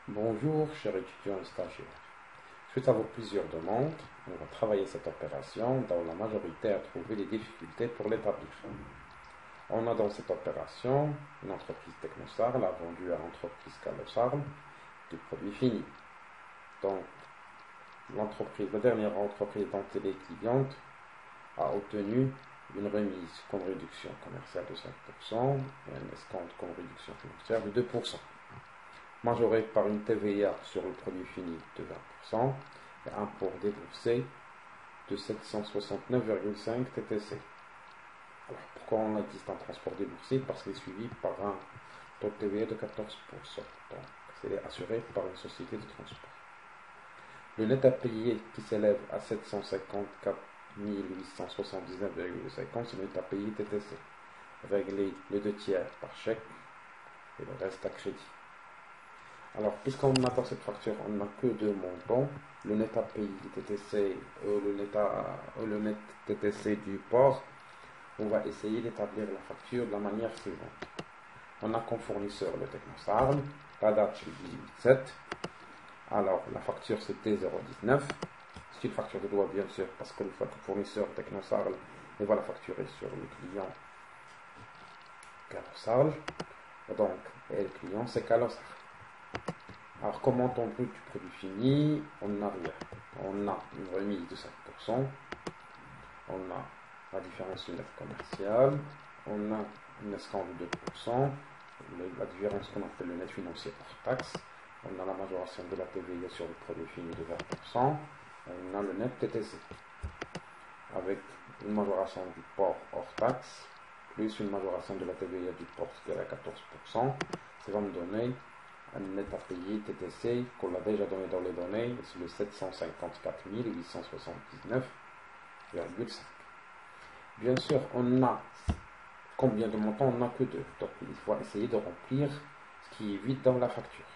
Bonjour, chers étudiants et stagiaires. Suite à vos plusieurs demandes, on va travailler cette opération dont la majorité a trouvé des difficultés pour l'établir. On a dans cette opération une entreprise Technosarl a vendu à l'entreprise Calosarl du produit fini. Donc, la dernière entreprise dont elle est cliente a obtenu une remise comme réduction commerciale de 5% et un escompte comme réduction financière de 2%. Majoré par une TVA sur le produit fini de 20% et un impôt déboursé de 769,5 TTC. Alors, pourquoi on existe un transport déboursé? Parce qu'il est suivi par un taux de TVA de 14%. Donc, c'est assuré par une société de transport. Le net à payer qui s'élève à 754 879,50, c'est le net à payer TTC, réglé les 2/3 par chèque et le reste à crédit. Alors, puisqu'on a dans cette facture, on n'a que deux montants, le net à payer TTC et le net TTC du port, on va essayer d'établir la facture de la manière suivante. On a comme fournisseur le Technosarl, la date c'est le 18/7, alors la facture c'est T019, c'est une facture de droit bien sûr, parce que le fournisseur Technosarl, on va la facturer sur le client Calosarl, donc et le client c'est Calosarl. Alors, comment on brut du produit fini? On n'a rien. On a une remise de 5%. On a la différence du net commercial. On a une escompte de 2%. La différence qu'on appelle le net financier hors taxe. On a la majoration de la TVA sur le produit fini de 20%. On a le net TTC. Avec une majoration du port hors taxe, plus une majoration de la TVA du port qui est à 14%. Ça va me donner un net à payer TTC qu'on l'a déjà donné dans les données, c'est le 754 879,5. Bien sûr, on a combien de montants? On n'a que deux. Donc il faut essayer de remplir ce qui est vide dans la facture.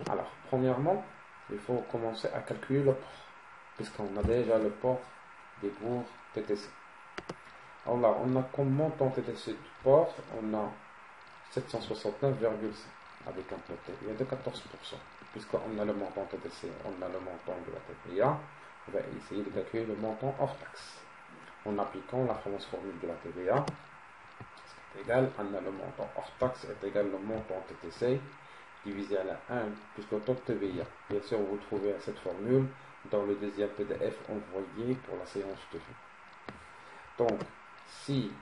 Alors, premièrement, il faut commencer à calculer le port, puisqu'on a déjà le port des bourgs TTC. Alors là, on a comme montant TTC du port, on a 769,5 avec un taux de TVA de 14%. Puisqu'on a le montant TTC, on a le montant de la TVA, on va essayer de calculer le montant hors taxe. En appliquant la fameuse formule de la TVA, c'est égal, on a le montant hors taxe est égal au montant TTC divisé à la 1 plus le taux de TVA. Bien sûr, vous trouvez cette formule dans le deuxième PDF envoyé pour la séance de vue. Donc, si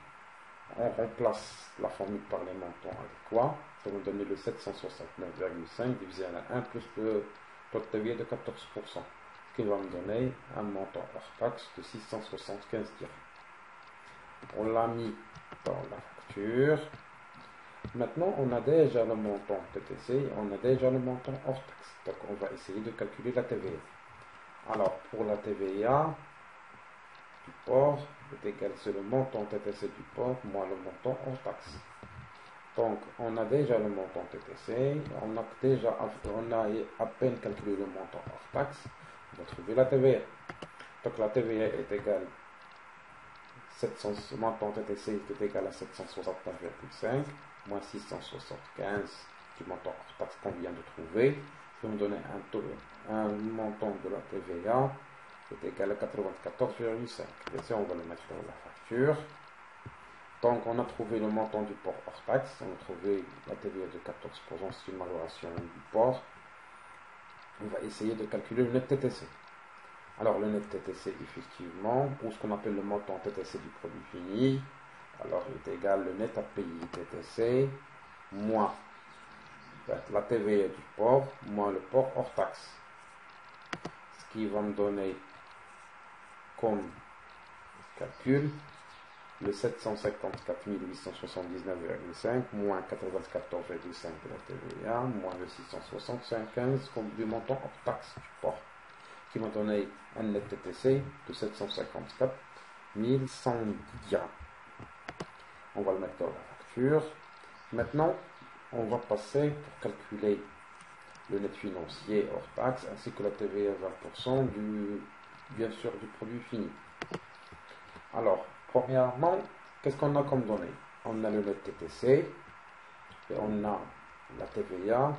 on remplace la formule par les montants adéquats, ça va nous donner le 769,5 divisé à la 1 plus le taux de TVA de 14%, ce qui va me donner un montant hors taxe de 675 dirhams. On l'a mis dans la facture. Maintenant, on a déjà le montant TTC, on a déjà le montant hors taxe. Donc, on va essayer de calculer la TVA. Alors, pour la TVA du port est égal, c'est le montant TTC du port moins le montant hors taxe. Donc, on a déjà le montant TTC, on a à peine calculé le montant hors taxe, on va trouver la TVA. Donc, la TVA est égale, le montant TTC est égal à 769,5 moins 675 du montant hors taxe qu'on vient de trouver, ça va me donner un montant de la TVA est égal à 94,5. Bien sûr, on va le mettre dans la facture. Donc, on a trouvé le montant du port hors taxe, on a trouvé la TVA de 14%, c'est une majoration du port. On va essayer de calculer le net TTC. Alors, le net TTC, effectivement, ou ce qu'on appelle le montant TTC du produit fini, alors il est égal le net à payer TTC moins la TVA du port moins le port hors taxe. Ce qui va me donner comme calcul le 754 879,5 moins 94,5 de la TVA moins le 675 comme du montant hors taxe du port, qui m'a donné un net TTC de 754 100 dirhams. On va le mettre dans la facture. Maintenant, on va passer pour calculer le net financier hors taxe ainsi que la TVA à 20% bien sûr du produit fini. Alors, premièrement, qu'est-ce qu'on a comme données? On a le net TTC et on a la TVA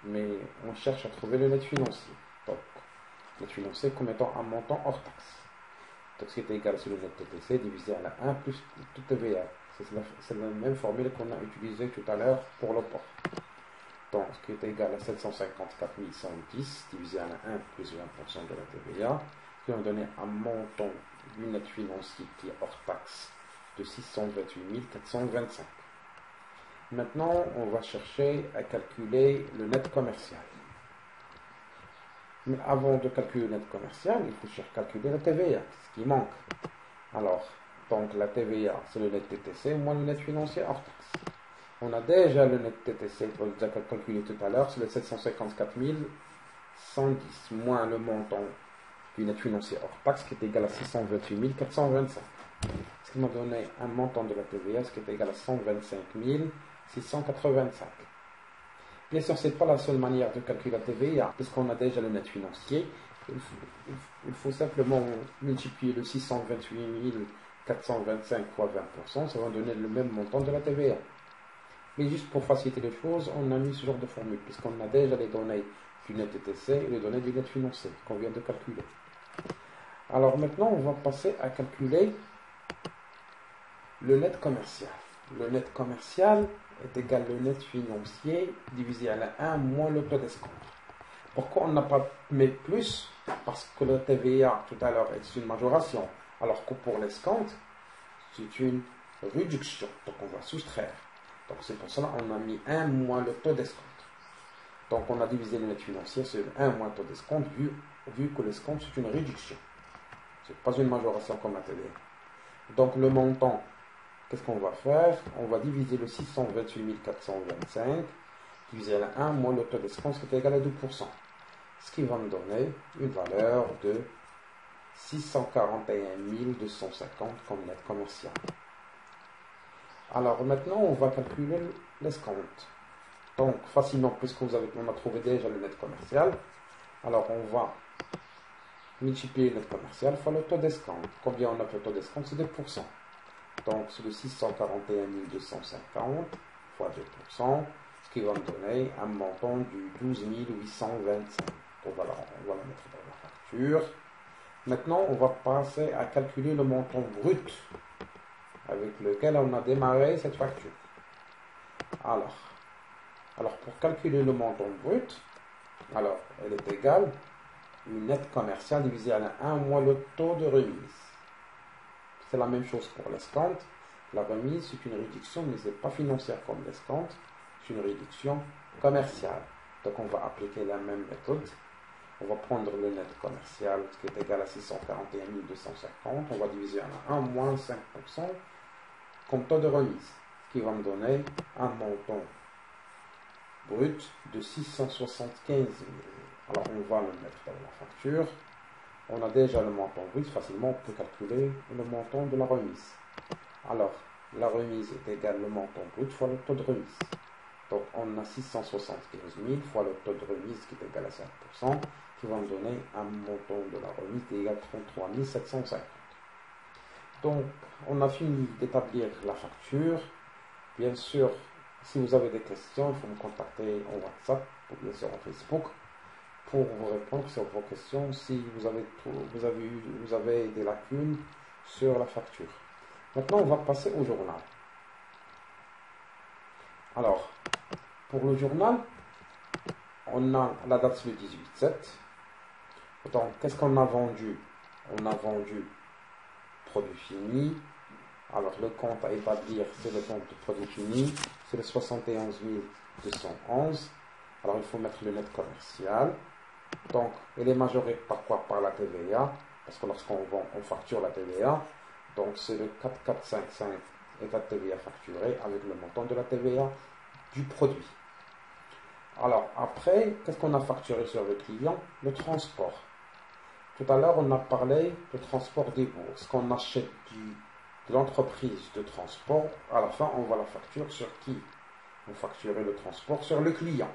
mais on cherche à trouver le net financier. Donc, net financier comme étant un montant hors taxe. Donc, ce qui est égal, c'est le net TTC divisé à la 1 plus tout TVA. C'est la même formule qu'on a utilisée tout à l'heure pour le port. Donc, ce qui est égal à 754 110 divisé à la 1 plus 20% de la TVA, qui va donner un montant du net financier qui est hors taxe de 628 425. Maintenant, on va chercher à calculer le net commercial. Mais avant de calculer le net commercial, il faut calculer la TVA, ce qui manque. Alors, donc la TVA, c'est le net TTC moins le net financier hors taxe. On a déjà le net TTC, on l'a déjà calculé tout à l'heure, c'est le 754 110 moins le montant du net financier hors taxe qui est égal à 628 425. Ce qui m'a donné un montant de la TVA, ce qui est égal à 125 685. Bien sûr, ce n'est pas la seule manière de calculer la TVA, puisqu'on a déjà le net financier. Il faut simplement multiplier le 628 425 fois 20%, ça va donner le même montant de la TVA. Mais juste pour faciliter les choses, on a mis ce genre de formule, puisqu'on a déjà les données du net TTC et les données du net financier qu'on vient de calculer. Alors maintenant, on va passer à calculer le net commercial. Le net commercial est égal au net financier divisé à la 1 moins le taux d'escompte. Pourquoi on n'a pas mis plus? Parce que le TVA tout à l'heure est une majoration, alors que pour l'escompte, c'est une réduction. Donc on va soustraire. Donc c'est pour cela qu'on a mis 1 moins le taux d'escompte. Donc on a divisé le net financier sur 1 moins le taux d'escompte, vu que l'escompte c'est une réduction. Ce n'est pas une majoration comme la TVA. Donc le montant, qu'est-ce qu'on va faire? On va diviser le 628 425 divisé à la 1 moins le taux d'escompte qui est égal à 2%. Ce qui va me donner une valeur de 641 250 comme net commercial. Alors maintenant, on va calculer l'escompte. Donc facilement, puisqu'on a trouvé déjà le net commercial, alors on va multiplier le net commercial fois le taux d'escompte. Combien on a le taux d'escompte? C'est 2%. Donc c'est le 641 250 fois 2%, ce qui va me donner un montant du 12 825. Donc voilà, on va le mettre dans la facture. Maintenant, on va passer à calculer le montant brut avec lequel on a démarré cette facture. Alors pour calculer le montant brut, alors elle est égale au net commercial divisé à la 1 moins le taux de remise. C'est la même chose pour l'escompte. La remise, c'est une réduction, mais ce n'est pas financière comme l'escompte, c'est une réduction commerciale. Donc on va appliquer la même méthode. On va prendre le net commercial qui est égal à 641 250. On va diviser en 1 moins 5% comme taux de remise, ce qui va me donner un montant brut de 675 000. Alors on va le mettre dans la facture. On a déjà le montant brut, facilement on peut calculer le montant de la remise. Alors la remise est égale au montant brut fois le taux de remise. Donc on a 675 000 fois le taux de remise qui est égal à 5%, qui va me donner un montant de la remise qui est égal à 33 750. Donc on a fini d'établir la facture. Bien sûr, si vous avez des questions, il faut me contacter en WhatsApp ou bien sûr en Facebook pour vous répondre sur vos questions si vous avez des lacunes sur la facture. Maintenant, on va passer au journal. Alors, pour le journal, on a la date le 18/7. Donc, qu'est-ce qu'on a vendu? On a vendu produit fini. Alors, le compte à établir, c'est le compte de produit fini. C'est le 71 211. Alors, il faut mettre le net commercial. Donc, elle est majorée par quoi? Par la TVA. Parce que lorsqu'on vend, on facture la TVA. Donc, c'est le 4455 état de TVA facturé avec le montant de la TVA du produit. Alors, après, qu'est-ce qu'on a facturé sur le client? Le transport. Tout à l'heure, on a parlé de transport des bourses. Qu'on achète de l'entreprise de transport, à la fin, on va la facture sur qui? On facture le transport sur le client.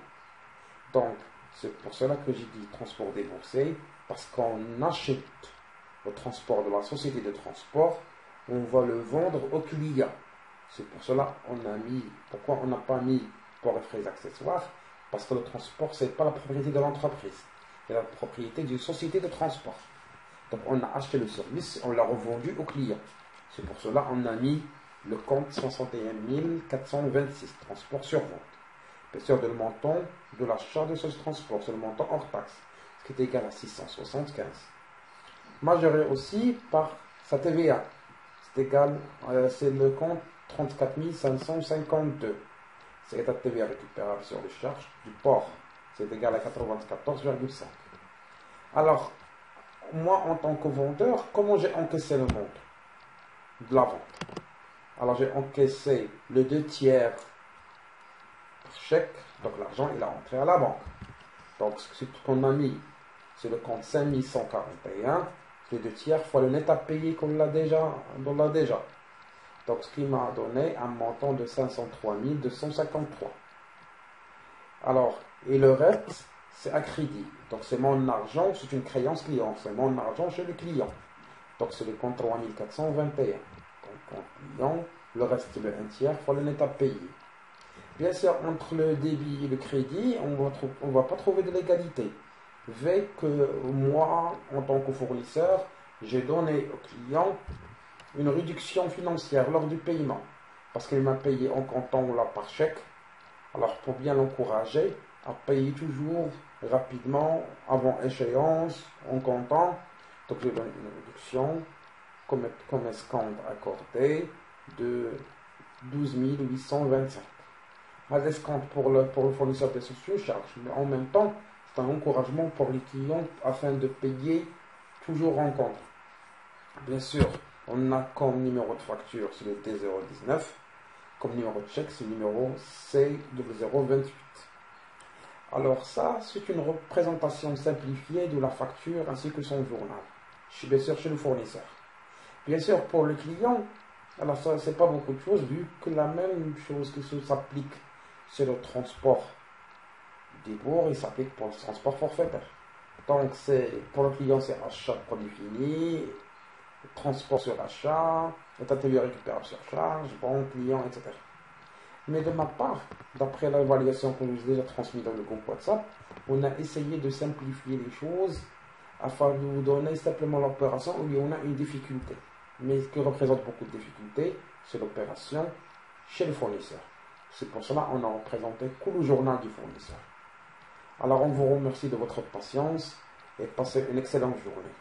Donc, c'est pour cela que j'ai dit transport déboursé, parce qu'on achète le transport de la société de transport, on va le vendre au client. C'est pour cela qu'on a mis, pourquoi on n'a pas mis port et frais accessoires? Parce que le transport, ce n'est pas la propriété de l'entreprise, c'est la propriété d'une société de transport. Donc on a acheté le service, on l'a revendu au client. C'est pour cela qu'on a mis le compte 61 426, transport sur vente. Bien sûr, le montant de l'achat de ce transport, c'est le montant hors taxe, ce qui est égal à 675. Majoré aussi par sa TVA. C'est égal, c'est le compte 34 552. C'est la TVA récupérable sur les charges du port. C'est égal à 94,5. Alors, moi, en tant que vendeur, comment j'ai encaissé le montant de la vente? Alors, j'ai encaissé le 2/3 par chèque. Donc, l'argent, il a entré à la banque. Donc, ce qu'on a mis, c'est le compte 5141. Les 2/3 fois le net à payer qu'on l'a déjà. Donc, ce qui m'a donné un montant de 503 253. Alors, et le reste, c'est à crédit. Donc, c'est mon argent, c'est une créance client. C'est mon argent chez le client. Donc, c'est le compte 3421. Donc, compte client, le reste, c'est le 1/3 fois le net à payer. Bien sûr, entre le débit et le crédit, on ne va pas trouver de l'égalité. Vu que moi, en tant que fournisseur, j'ai donné au client une réduction financière lors du paiement. Parce qu'il m'a payé en comptant là par chèque. Alors, pour bien l'encourager à payer toujours rapidement, avant échéance, en comptant, donc je donne une réduction comme escompte accordé de 12 825. Un escompte pour le fournisseur des sociaux-charges, mais en même temps, c'est un encouragement pour les clients afin de payer toujours en compte. Bien sûr, on a comme numéro de facture, c'est le T019. Comme numéro de chèque, c'est le numéro C0028. Alors ça, c'est une représentation simplifiée de la facture ainsi que son journal. Je suis bien sûr chez le fournisseur. Bien sûr, pour le client, alors ça, c'est pas beaucoup de choses, vu que la même chose qui s'applique sur le transport des bourgs, il s'applique pour le transport forfaitaire. Donc, pour le client, c'est achat de produits finis, transport sur achat, état de récupérable sur charge, bon client, etc. Mais de ma part, d'après l'évaluation que je vous ai déjà transmise dans le groupe WhatsApp, on a essayé de simplifier les choses afin de vous donner simplement l'opération où on a une difficulté. Mais ce qui représente beaucoup de difficultés, c'est l'opération chez le fournisseur. C'est pour cela qu'on a représenté que le journal du fournisseur. Alors on vous remercie de votre patience et passez une excellente journée.